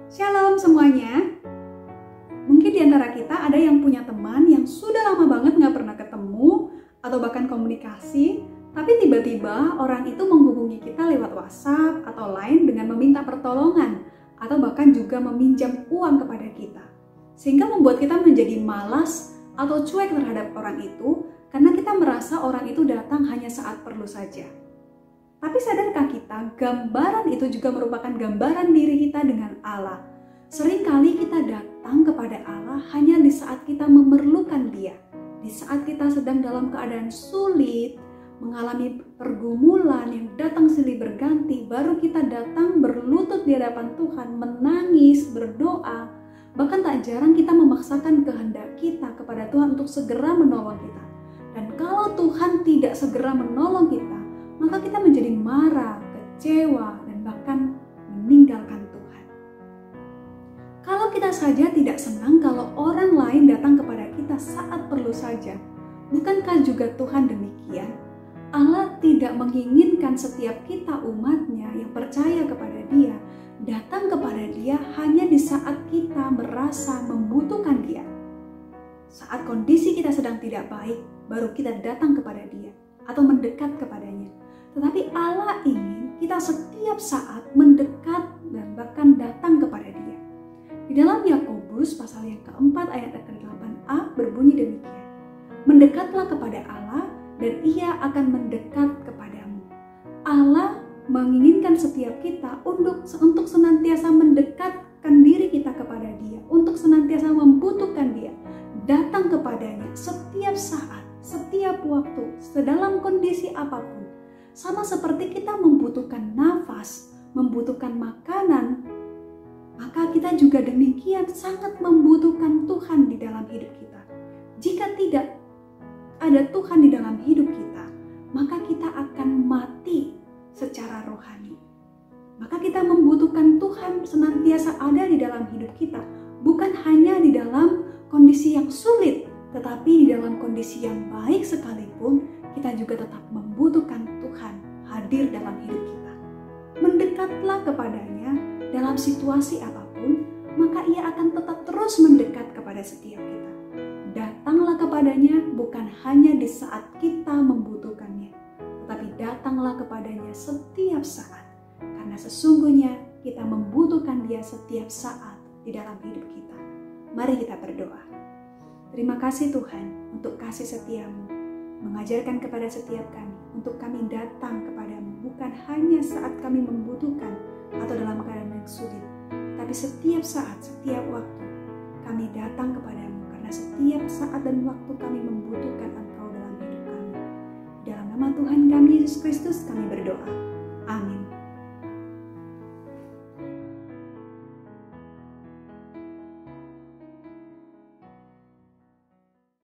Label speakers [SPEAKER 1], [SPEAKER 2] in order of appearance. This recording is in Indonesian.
[SPEAKER 1] Shalom semuanya. Mungkin di antara kita ada yang punya teman yang sudah lama banget nggak pernah ketemu atau bahkan komunikasi, tapi tiba-tiba orang itu menghubungi kita lewat WhatsApp atau Line dengan meminta pertolongan atau bahkan juga meminjam uang kepada kita. Sehingga membuat kita menjadi malas atau cuek terhadap orang itu karena kita merasa orang itu datang hanya saat perlu saja. Tapi sadarkah kita, gambaran itu juga merupakan gambaran diri kita dengan Allah. Seringkali kita datang kepada Allah hanya di saat kita memerlukan Dia. Di saat kita sedang dalam keadaan sulit, mengalami pergumulan yang datang silih berganti, baru kita datang berlutut di hadapan Tuhan, menangis, berdoa. Bahkan tak jarang kita memaksakan kehendak kita kepada Tuhan untuk segera menolong kita. Dan kalau Tuhan tidak segera menolong kita, maka kita menjadi marah, kecewa, dan bahkan meninggalkan Tuhan. Kalau kita saja tidak senang kalau orang lain datang kepada kita saat perlu saja, bukankah juga Tuhan demikian? Allah tidak menginginkan setiap kita umatnya yang percaya kepada Dia, datang kepada Dia hanya di saat kita merasa membutuhkan Dia. Saat kondisi kita sedang tidak baik, baru kita datang kepada Dia atau mendekat kepadanya. Tetapi Allah ingin kita setiap saat mendekat dan bahkan datang kepada Dia. Di dalam Yakobus pasal yang keempat ayat ke-8a berbunyi demikian. Mendekatlah kepada Allah dan Ia akan mendekat kepadamu. Allah menginginkan setiap kita untuk senantiasa mendekatkan diri kita kepada Dia, untuk senantiasa membutuhkan Dia, datang kepadanya setiap saat, setiap waktu, sedalam kondisi apapun. Sama seperti kita membutuhkan nafas, membutuhkan makanan, maka kita juga demikian sangat membutuhkan Tuhan di dalam hidup kita. Jika tidak ada Tuhan di dalam hidup kita, maka kita akan mati secara rohani. Maka kita membutuhkan Tuhan senantiasa ada di dalam hidup kita, bukan hanya di dalam kondisi yang sulit, tetapi di dalam kondisi yang baik sekalipun, kita juga tetap membutuhkan Tuhan hadir dalam hidup kita. Mendekatlah kepadanya dalam situasi apapun, maka Ia akan tetap terus mendekat kepada setiap kita. Datanglah kepadanya bukan hanya di saat kita membutuhkannya, tetapi datanglah kepadanya setiap saat, karena sesungguhnya kita membutuhkan Dia setiap saat di dalam hidup kita. Mari kita berdoa. Terima kasih Tuhan untuk kasih setiamu, mengajarkan kepada setiap kami untuk kami datang kepadamu bukan hanya saat kami membutuhkan atau dalam keadaan yang sulit, tapi setiap saat, setiap waktu kami datang kepadamu karena setiap saat dan waktu kami membutuhkan Engkau dalam hidup kami. Dalam nama Tuhan kami Yesus Kristus kami berdoa. Amin.